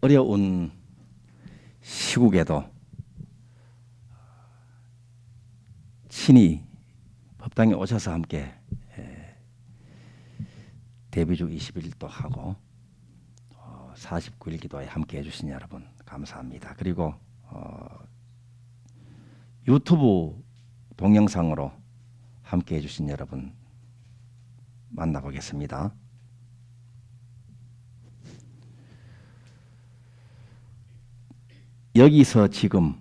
어려운 시국에도 친히 법당에 오셔서 함께 데뷔주 20일도 하고 49일 기도에 함께 해주신 여러분 감사합니다. 그리고 유튜브 동영상으로 함께 해주신 여러분 만나보겠습니다. 여기서 지금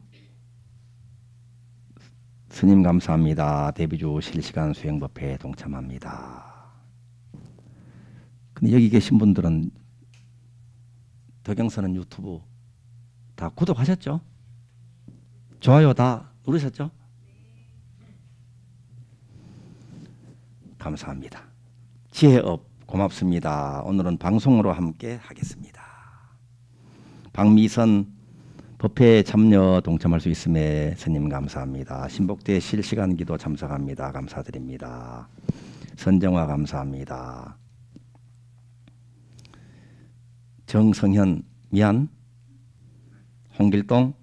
스님 감사합니다. 데뷔주 실시간 수행법회에 동참합니다. 근데 여기 계신 분들은 덕영서는 유튜브 다 구독하셨죠? 좋아요 다 누르셨죠? 감사합니다. 지혜업 고맙습니다. 오늘은 방송으로 함께 하겠습니다. 박미선 법회에 참여 동참할 수 있음에 스님 감사합니다. 신복대 실시간 기도 참석합니다. 감사드립니다. 선정화 감사합니다. 정성현 미안 홍길동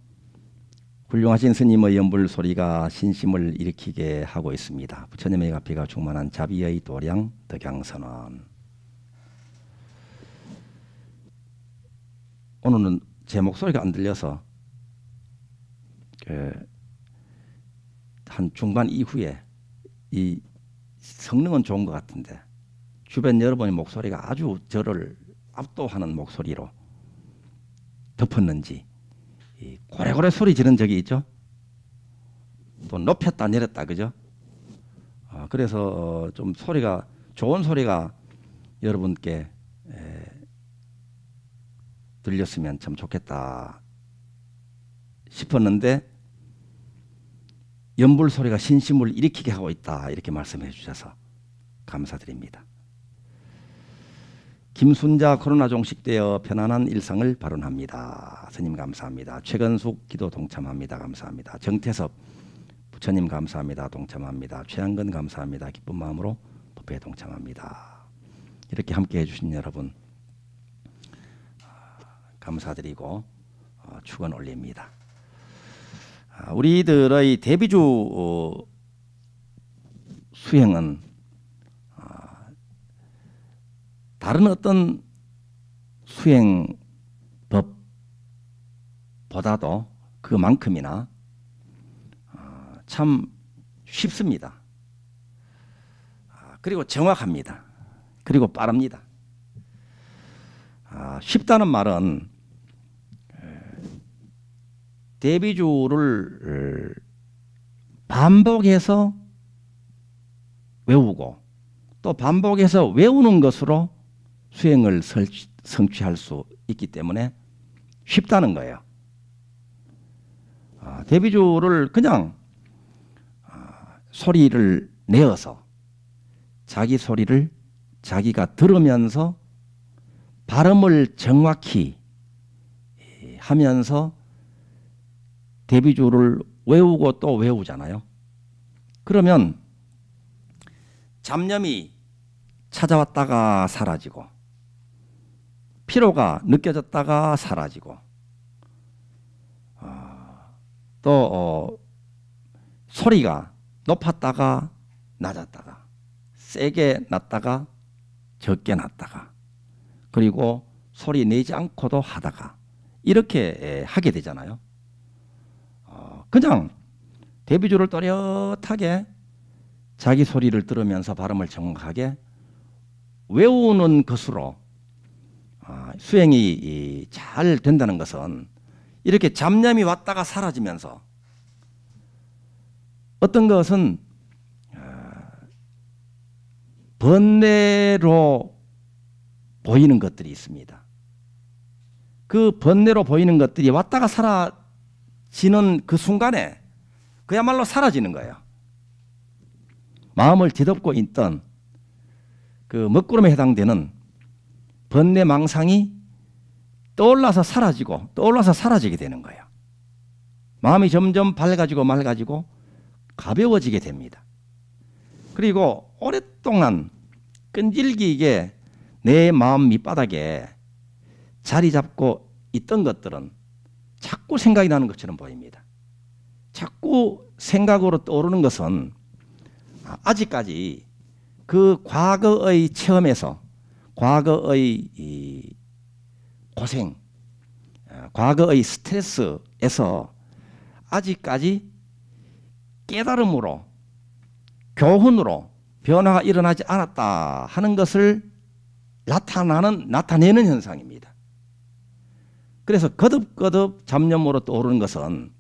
훌륭하신 스님의 연불 소리가 신심을 일으키게 하고 있습니다. 부처님의 가피가 충만한 자비의 도량 덕양선언. 오늘은 제 목소리가 안 들려서 한 중반 이후에 이 성능은 좋은 것 같은데 주변 여러분의 목소리가 아주 저를 압도하는 목소리로 덮었는지 이 고래고래 소리 지른 적이 있죠. 또 높였다 내렸다 그죠. 그래서 좀 소리가 좋은 소리가 여러분께 들렸으면 참 좋겠다 싶었는데 연불 소리가 신심을 일으키게 하고 있다 이렇게 말씀해 주셔서 감사드립니다. 김순자 코로나 종식되어 편안한 일상을 발언합니다. 스님 감사합니다. 최건숙 기도 동참합니다. 감사합니다. 정태섭 부처님 감사합니다. 동참합니다. 최양근 감사합니다. 기쁜 마음으로 법회에 동참합니다. 이렇게 함께 해주신 여러분 감사드리고 축원 올립니다. 우리들의 데뷔주 수행은 다른 어떤 수행법보다도 그만큼이나 참 쉽습니다. 그리고 정확합니다. 그리고 빠릅니다. 쉽다는 말은 데뷔주를 반복해서 외우고 또 반복해서 외우는 것으로 수행을 성취할 수 있기 때문에 쉽다는 거예요. 데뷔주를 그냥 소리를 내어서 자기 소리를 자기가 들으면서 발음을 정확히 하면서 데뷔주를 외우고 또 외우잖아요. 그러면 잡념이 찾아왔다가 사라지고 피로가 느껴졌다가 사라지고 또 소리가 높았다가 낮았다가 세게 났다가 적게 났다가 그리고 소리 내지 않고도 하다가 이렇게 하게 되잖아요. 그냥 데뷔주를 또렷하게 자기 소리를 들으면서 발음을 정확하게 외우는 것으로 수행이 잘 된다는 것은 이렇게 잡념이 왔다가 사라지면서 어떤 것은 번뇌로 보이는 것들이 있습니다. 그 번뇌로 보이는 것들이 왔다가 사라지는 그 순간에 그야말로 사라지는 거예요. 마음을 뒤덮고 있던 그 먹구름에 해당되는 번뇌 망상이 떠올라서 사라지고 떠올라서 사라지게 되는 거예요. 마음이 점점 밝아지고 맑아지고 가벼워지게 됩니다. 그리고 오랫동안 끈질기게 내 마음 밑바닥에 자리 잡고 있던 것들은 자꾸 생각이 나는 것처럼 보입니다. 자꾸 생각으로 떠오르는 것은 아직까지 그 과거의 체험에서 과거의 이 고생, 과거의 스트레스에서 아직까지 깨달음으로 교훈으로 변화가 일어나지 않았다 하는 것을 나타내는 현상입니다. 그래서 거듭거듭 잡념으로 떠오르는 것은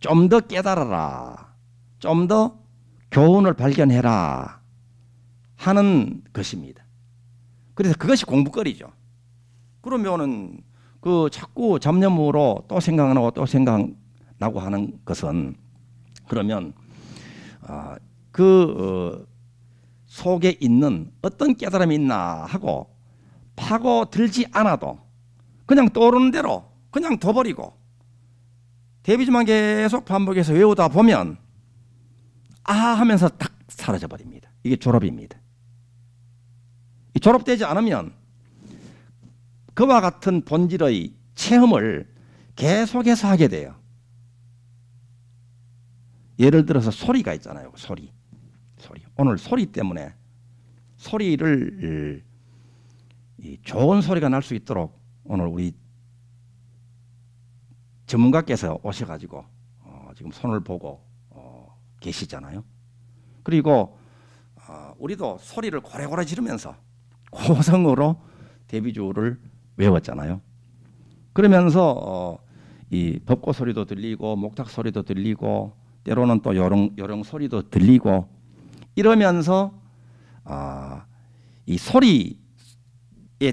좀 더 깨달아라, 좀 더 교훈을 발견해라 하는 것입니다. 그래서 그것이 공부거리죠. 그러면은 그 자꾸 잡념으로 또 생각나고 또 생각나고 하는 것은 그러면 속에 있는 어떤 깨달음이 있나 하고 파고들지 않아도 그냥 떠오르는 대로 그냥 둬버리고 대비주만 계속 반복해서 외우다 보면 하면서 딱 사라져버립니다. 이게 졸업입니다. 이 졸업되지 않으면 그와 같은 본질의 체험을 계속해서 하게 돼요. 예를 들어서 소리가 있잖아요. 소리. 오늘 소리 때문에 소리를 좋은 소리가 날 수 있도록 오늘 우리 전문가께서 오셔가지고 지금 손을 보고 계시잖아요. 그리고 우리도 소리를 고래고래 지르면서 고성으로 대비주를 외웠잖아요. 그러면서 이 벚꽃 소리도 들리고 목탁 소리도 들리고 때로는 또 요령 소리도 들리고 이러면서 이 소리에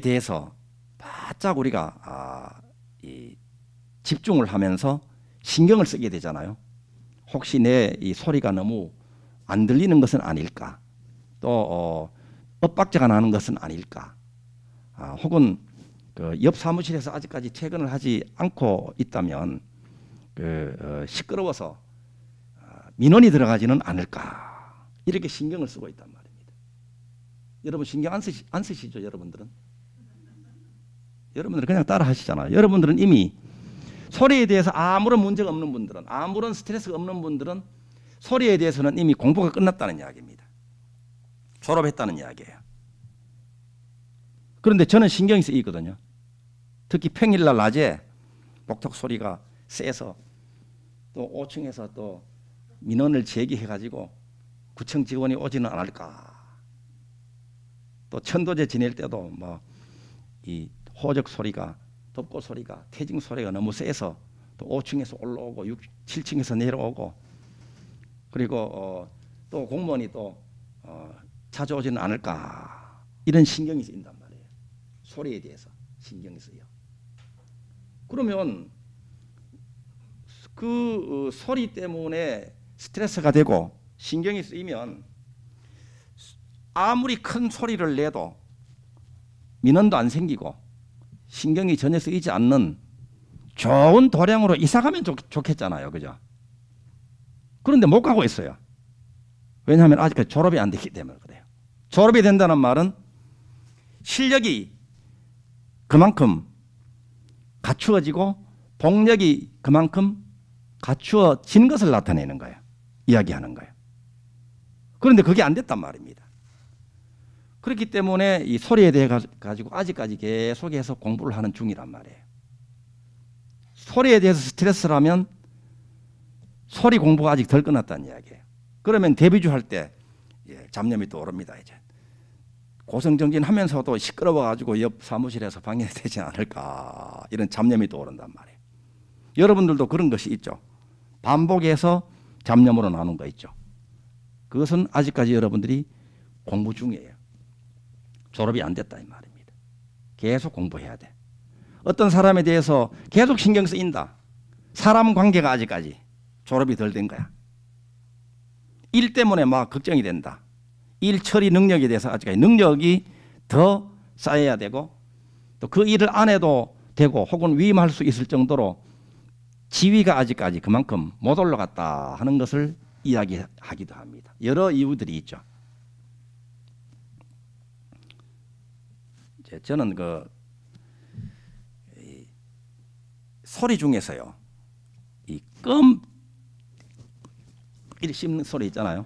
대해서 바짝 우리가 집중을 하면서 신경을 쓰게 되잖아요. 혹시 내 이 소리가 너무 안 들리는 것은 아닐까? 또 엇박자가 나는 것은 아닐까? 혹은 그 옆 사무실에서 아직까지 퇴근을 하지 않고 있다면 시끄러워서 민원이 들어가지는 않을까? 이렇게 신경을 쓰고 있단 말입니다. 여러분 신경 안 쓰시죠? 여러분들은 그냥 따라 하시잖아요. 여러분들은 이미 소리에 대해서 아무런 문제가 없는 분들은, 아무런 스트레스가 없는 분들은 소리에 대해서는 이미 공부가 끝났다는 이야기입니다. 졸업했다는 이야기예요. 그런데 저는 신경이 쓰이거든요. 특히 평일날 낮에 목탁 소리가 세서 또 5층에서 또 민원을 제기해가지고 구청 직원이 오지는 않을까. 또 천도제 지낼 때도 뭐 이 호적 소리가, 덮꽃 소리가, 태징 소리가 너무 세서 또 5층에서 올라오고 7층에서 내려오고 그리고 또 공무원이 또 찾아오지는 않을까. 이런 신경이 쓰인단 말이에요. 소리에 대해서 신경이 쓰여. 그러면 그 소리 때문에 스트레스가 되고 신경이 쓰이면 아무리 큰 소리를 내도 민원도 안 생기고 신경이 전혀 쓰이지 않는 좋은 도량으로 이사가면 좋겠잖아요. 그죠? 그런데 못 가고 있어요. 왜냐하면 아직까지 졸업이 안 됐기 때문에 그래요. 졸업이 된다는 말은 실력이 그만큼 갖추어지고 복력이 그만큼 갖추어진 것을 나타내는 거예요. 이야기하는 거예요. 그런데 그게 안 됐단 말입니다. 그렇기 때문에 이 소리에 대해 가지고 아직까지 계속해서 공부를 하는 중이란 말이에요. 소리에 대해서 스트레스를 하면 소리 공부가 아직 덜 끝났다는 이야기예요. 그러면 데뷔주 할 때 잡념이 또 오릅니다. 이제 고성정진하면서도 시끄러워가지고 옆 사무실에서 방해되지 않을까 이런 잡념이 또 오른단 말이에요. 여러분들도 그런 것이 있죠. 반복해서 잡념으로 나눈 거 있죠. 그것은 아직까지 여러분들이 공부 중이에요. 졸업이 안 됐다 이 말입니다. 계속 공부해야 돼. 어떤 사람에 대해서 계속 신경 쓰인다. 사람 관계가 아직까지 졸업이 덜 된 거야. 일 때문에 막 걱정이 된다. 일 처리 능력에 대해서 아직까지 능력이 더 쌓여야 되고 또 그 일을 안 해도 되고 혹은 위임할 수 있을 정도로 지위가 아직까지 그만큼 못 올라갔다 하는 것을 이야기하기도 합니다. 여러 이유들이 있죠. 저는 소리 중에서요, 이 껌 이렇게 씹는 소리 있잖아요.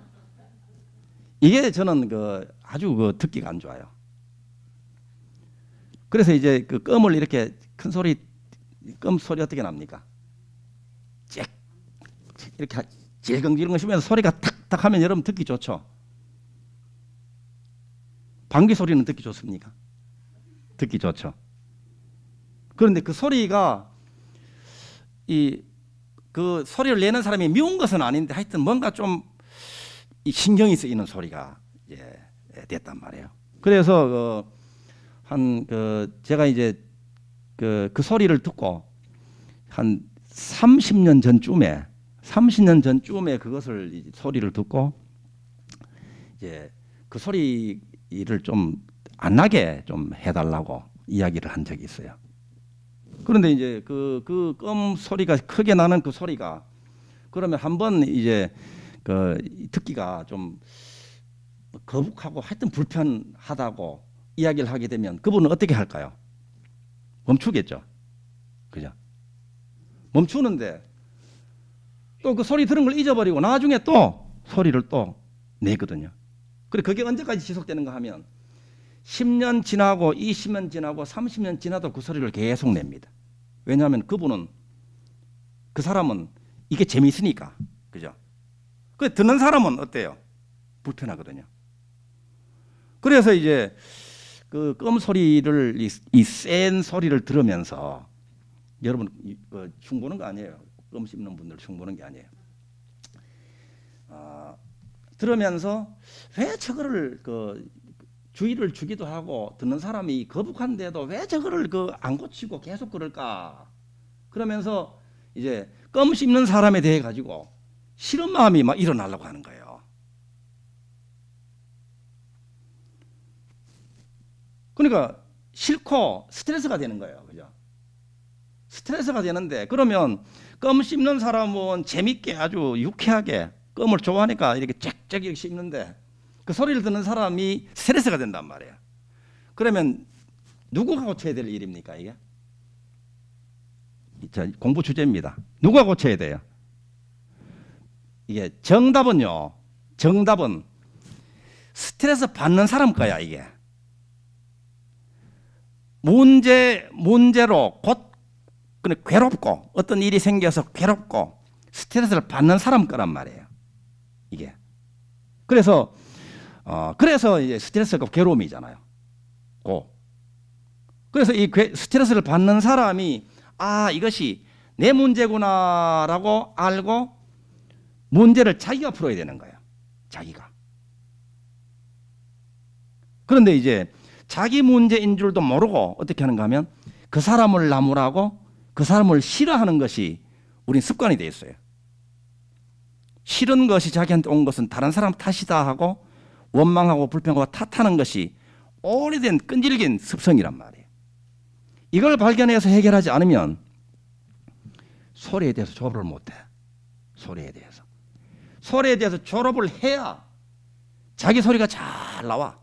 이게 저는 아주 듣기가 안 좋아요. 그래서 이제 그 껌을 이렇게 큰 소리, 껌 소리 어떻게 납니까? 짹 이렇게 질겅질겅 씹으면서 소리가 탁탁 하면 여러분 듣기 좋죠. 방귀 소리는 듣기 좋습니까? 듣기 좋죠. 그런데 그 소리가 그 소리를 내는 사람이 미운 것은 아닌데 하여튼 뭔가 좀 신경이 쓰이는 소리가 됐단 말이에요. 그래서 제가 이제 그 소리를 듣고 한 30년 전쯤에 그것을 소리를 듣고 이제 그 소리를 좀 안 나게 좀 해달라고 이야기를 한 적이 있어요. 그런데 이제 그 껌 소리가 크게 나는 그 소리가 그러면 한번 이제 듣기가 좀 거북하고 하여튼 불편하다고 이야기를 하게 되면 그분은 어떻게 할까요? 멈추겠죠. 그죠? 멈추는데 또 그 소리 들은 걸 잊어버리고 나중에 또 소리를 또 내거든요. 그래 그게 언제까지 지속되는가 하면 10년 지나고 20년 지나고 30년 지나도 그 소리를 계속 냅니다. 왜냐하면 그 사람은 이게 재미있으니까. 그죠? 그 듣는 사람은 어때요? 불편하거든요. 그래서 이제 그 껌 소리를 이 센 소리를 들으면서 여러분 흉 보는 거 아니에요. 껌 씹는 분들 흉 보는 게 아니에요. 들으면서 왜 저거를 주의를 주기도 하고 듣는 사람이 거북한데도 왜 저거를 안 고치고 계속 그럴까? 그러면서 이제 껌 씹는 사람에 대해 가지고 싫은 마음이 막 일어나려고 하는 거예요. 그러니까 싫고 스트레스가 되는 거예요. 그죠? 스트레스가 되는데 그러면 껌 씹는 사람은 재밌게 아주 유쾌하게 껌을 좋아하니까 이렇게 짹짹 씹는데 그 소리를 듣는 사람이 스트레스가 된단 말이에요. 그러면 누구가 고쳐야 될 일입니까 이게? 자, 공부 주제입니다. 누가 고쳐야 돼요? 이게 정답은 스트레스 받는 사람 거야 이게. 문제로 괴롭고 어떤 일이 생겨서 괴롭고 스트레스를 받는 사람 거란 말이에요. 이게. 그래서 이제 스트레스가 괴로움이잖아요. 그래서 이 스트레스를 받는 사람이 이것이 내 문제구나라고 알고 문제를 자기가 풀어야 되는 거예요. 자기가. 그런데 이제 자기 문제인 줄도 모르고 어떻게 하는가 하면 그 사람을 나무라고 그 사람을 싫어하는 것이 우린 습관이 되어 있어요. 싫은 것이 자기한테 온 것은 다른 사람 탓이다 하고 원망하고 불평하고 탓하는 것이 오래된 끈질긴 습성이란 말이에요. 이걸 발견해서 해결하지 않으면 소리에 대해서 졸업을 못해. 소리에 대해서 졸업을 해야 자기 소리가 잘 나와.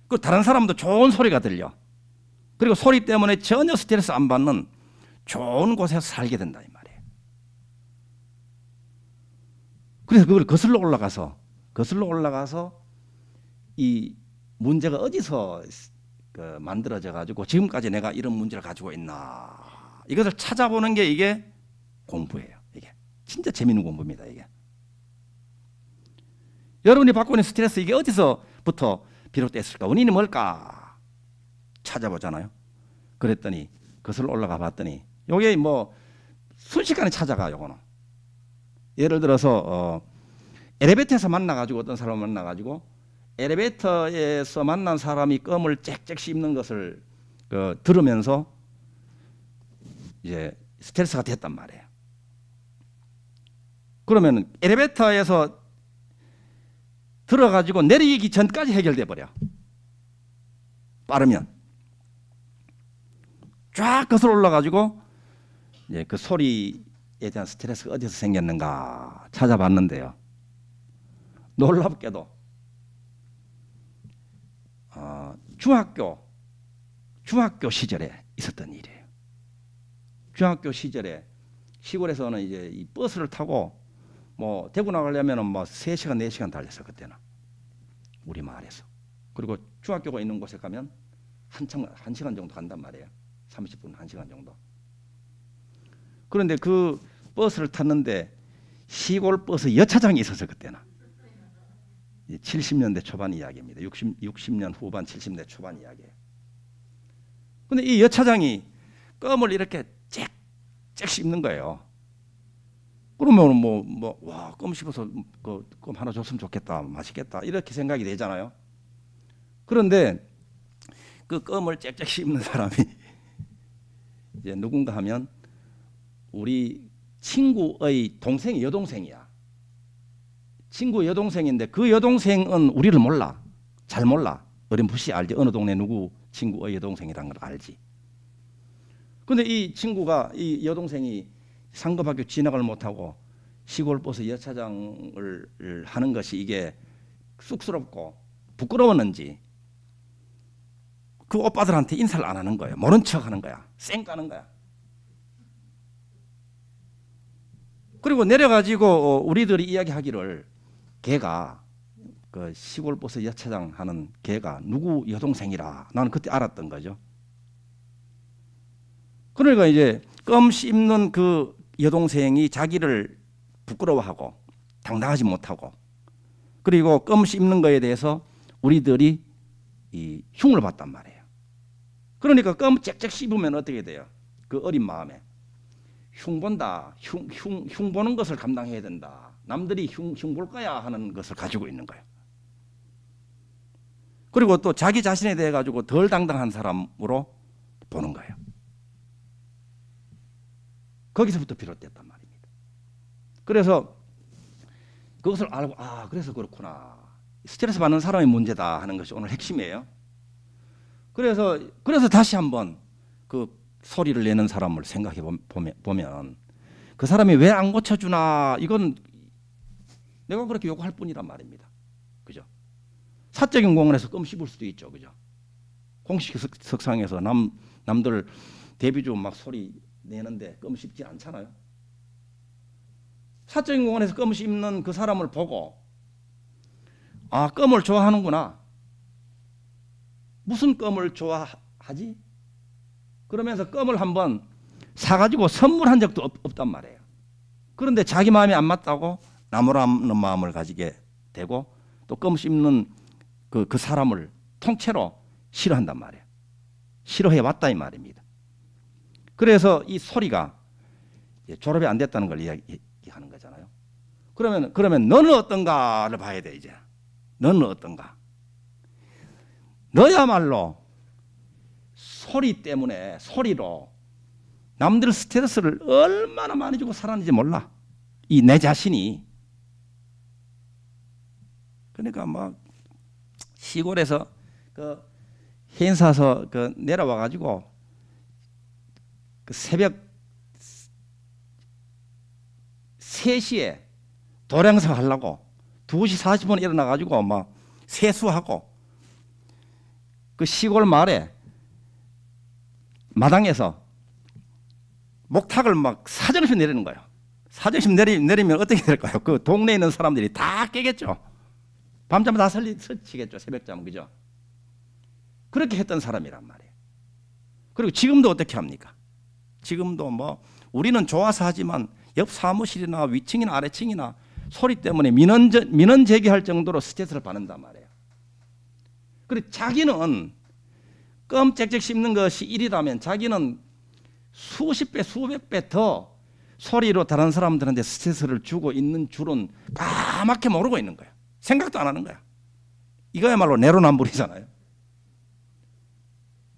그리고 다른 사람도 좋은 소리가 들려. 그리고 소리 때문에 전혀 스트레스 안 받는 좋은 곳에서 살게 된다 이 말이에요. 그래서 그걸 거슬러 올라가서 이 문제가 어디서 만들어져 가지고 지금까지 내가 이런 문제를 가지고 있나 이것을 찾아보는 게 이게 공부예요. 이게 진짜 재미있는 공부입니다. 이게 여러분이 받고 있는 스트레스 이게 어디서부터 비롯됐을까? 원인이 뭘까? 찾아보잖아요. 그랬더니 거슬러 올라가 봤더니 요게 뭐 순식간에 찾아가. 요거는 예를 들어서 엘리베이터에서 만나가지고 어떤 사람을 만나가지고 엘리베이터에서 만난 사람이 껌을 짹짹 씹는 것을 들으면서 이제 스트레스가 됐단 말이에요. 그러면 엘리베이터에서 들어가지고 내리기 전까지 해결돼 버려. 빠르면 쫙 거슬러 올라가지고 이제 그 소리에 대한 스트레스가 어디서 생겼는가 찾아봤는데요. 놀랍게도 중학교 시절에 있었던 일이에요. 중학교 시절에 시골에서는 이제 이 버스를 타고 뭐 대구 나가려면은 뭐 3시간 4시간 달렸어 그때는 우리 마을에서. 그리고 중학교가 있는 곳에 가면 한참 1시간 정도 간단 말이에요. 30분 1시간 정도. 그런데 그 버스를 탔는데 시골 버스 여차장이 있었어요 그때는. 70년대 초반 이야기입니다. 60년 후반 70년대 초반 이야기예요. 근데 이 여차장이 껌을 이렇게 짹짹 씹는 거예요. 그러면 와, 껌 씹어서 껌 하나 줬으면 좋겠다, 맛있겠다 이렇게 생각이 되잖아요. 그런데 그 껌을 짹짹 씹는 사람이 이제 누군가 하면 우리 친구의 동생이 여동생이야. 친구 여동생인데 그 여동생은 우리를 몰라. 잘 몰라. 어렴풋이 알지. 어느 동네 누구 친구의 여동생이라는 걸 알지. 근데 이 친구가 이 여동생이 상급학교 진학을 못하고 시골 버스 여차장을 하는 것이 이게 쑥스럽고 부끄러웠는지 그 오빠들한테 인사를 안 하는 거예요. 모른 척 하는 거야. 쌩 까는 거야. 그리고 내려가지고 우리들이 이야기하기를 걔가 그 시골 버스 여차장 하는 걔가 누구 여동생이라 나는 그때 알았던 거죠. 그러니까 이제 껌 씹는 그 여동생이 자기를 부끄러워하고 당당하지 못하고 그리고 껌 씹는 거에 대해서 우리들이 이 흉을 봤단 말이에요. 그러니까 껌 짹짹 씹으면 어떻게 돼요? 그 어린 마음에 흉 본다. 흉 보는 것을 감당해야 된다. 남들이 흉 볼 거야 하는 것을 가지고 있는 거예요. 그리고 또 자기 자신에 대해 가지고 덜 당당한 사람으로 보는 거예요. 거기서부터 비롯됐단 말입니다. 그래서 그것을 알고 그래서 그렇구나. 스트레스 받는 사람의 문제다 하는 것이 오늘 핵심이에요. 그래서 다시 한번 그 소리를 내는 사람을 생각해 보면 그 사람이 왜 안 고쳐주나 이건 내가 그렇게 요구할 뿐이란 말입니다. 그죠? 사적인 공원에서 껌 씹을 수도 있죠. 그죠? 공식 석상에서 남들 데뷔주 막 소리 내는데 껌 씹지 않잖아요. 사적인 공원에서 껌 씹는 그 사람을 보고 껌을 좋아하는구나. 무슨 껌을 좋아하지? 그러면서 껌을 한번 사가지고 선물한 적도 없단 말이에요. 그런데 자기 마음이 안 맞다고 나무라는 마음을 가지게 되고 또 껌 씹는 그 사람을 통째로 싫어한단 말이에요. 싫어해 왔다 이 말입니다. 그래서 이 소리가 졸업이 안 됐다는 걸 이야기하는 거잖아요. 그러면 너는 어떤가를 봐야 돼 이제. 너는 어떤가? 너야말로 소리 때문에 소리로 남들 스트레스를 얼마나 많이 주고 살았는지 몰라. 이 내 자신이. 그러니까 막 시골에서 그 행사서 그 내려와 가지고 그 새벽 3시에 도량서 하려고 2시 40분에 일어나 가지고 막 세수하고 그 시골 마을에 마당에서 목탁을 막 사정없이 내리는 거예요. 사정없이 내리면 어떻게 될까요? 그 동네에 있는 사람들이 다 깨겠죠. 밤잠 다 설치겠죠. 새벽잠. 그죠? 그렇게 했던 사람이란 말이에요. 그리고 지금도 어떻게 합니까? 지금도 뭐 우리는 좋아서 하지만 옆 사무실이나 위층이나 아래층이나 소리 때문에 민원 제기할 정도로 스트레스를 받는단 말이에요. 그리고 자기는 껌 짹짹 씹는 것이 일이라면 자기는 수십 배, 수백 배 더 소리로 다른 사람들한테 스트레스를 주고 있는 줄은 까맣게 모르고 있는 거야. 생각도 안 하는 거야. 이거야말로 내로남불이잖아요.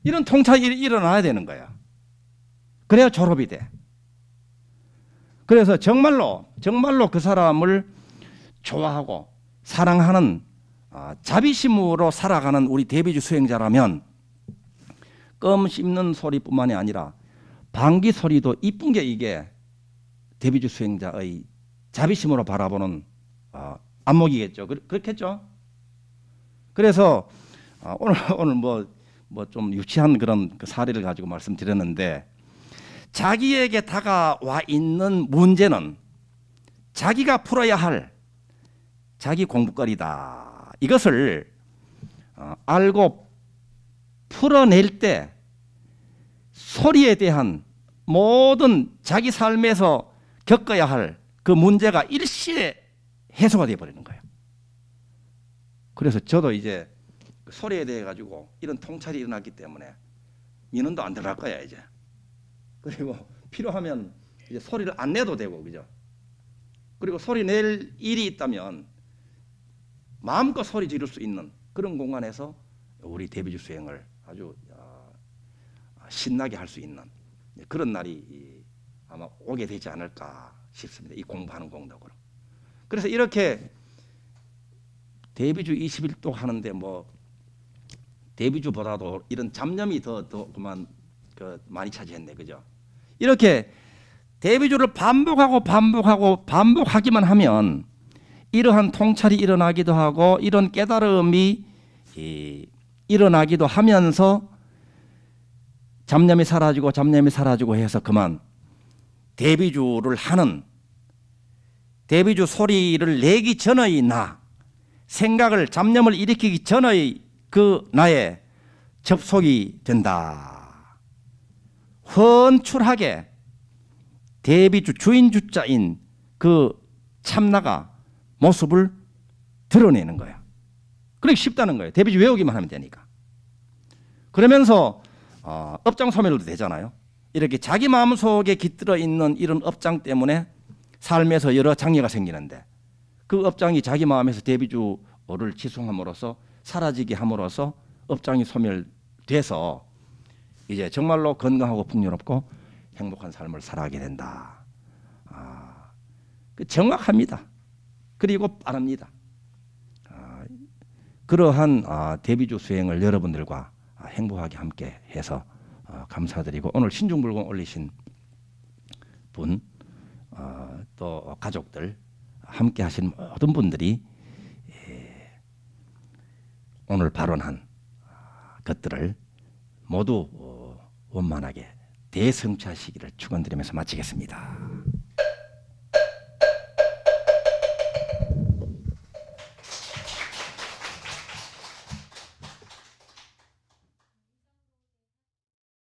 이런 통찰이 일어나야 되는 거야. 그래야 졸업이 돼. 그래서 정말로 그 사람을 좋아하고 사랑하는 자비심으로 살아가는 우리 데뷔주 수행자라면 껌 씹는 소리뿐만이 아니라 방귀 소리도 이쁜 게 이게 데뷔주 수행자의 자비심으로 바라보는 안목이겠죠. 그렇겠죠. 그래서 오늘 뭐 좀 유치한 그런 그 사례를 가지고 말씀드렸는데 자기에게 다가와 있는 문제는 자기가 풀어야 할 자기 공부거리다. 이것을 알고 풀어낼 때 소리에 대한 모든 자기 삶에서 겪어야 할 그 문제가 일시에 해소가 되어버리는 거예요. 그래서 저도 이제 소리에 대해 가지고 이런 통찰이 일어났기 때문에 민원도 안 들어갈 거야 이제. 그리고 필요하면 이제 소리를 안 내도 되고, 그죠? 그리고 소리 낼 일이 있다면 마음껏 소리 지를 수 있는 그런 공간에서 우리 대비주 수행을 아주 신나게 할 수 있는 그런 날이 아마 오게 되지 않을까 싶습니다. 이 공부하는 공덕으로. 그래서 이렇게 대비주 21도 하는데 뭐 대비주보다도 이런 잡념이 더 그만 많이 차지했네, 그죠? 이렇게 대비주를 반복하기만 하면 이러한 통찰이 일어나기도 하고 이런 깨달음이 일어나기도 하면서 잡념이 사라지고 해서 그만 대비주를 하는, 대비주 소리를 내기 전의 나, 생각을 잡념을 일으키기 전의 그 나에 접속이 된다. 헌출하게 대비주 주인주자인 그 참나가 모습을 드러내는 거야. 그렇게 쉽다는 거예요. 대비주 외우기만 하면 되니까. 그러면서 업장 소멸도 되잖아요. 이렇게 자기 마음속에 깃들어 있는 이런 업장 때문에 삶에서 여러 장애가 생기는데 그 업장이 자기 마음에서 대비주를 지송함으로써 사라지게 함으로써 업장이 소멸돼서 이제 정말로 건강하고 풍요롭고 행복한 삶을 살아가게 된다. 정확합니다. 그리고 빠릅니다. 그러한 대비주 수행을 여러분들과 행복하게 함께 해서 감사드리고, 오늘 신중불공 올리신 분, 또 가족들, 함께 하신 모든 분들이 오늘 발언한 것들을 모두 원만하게 대성취하시기를 축원드리면서 마치겠습니다.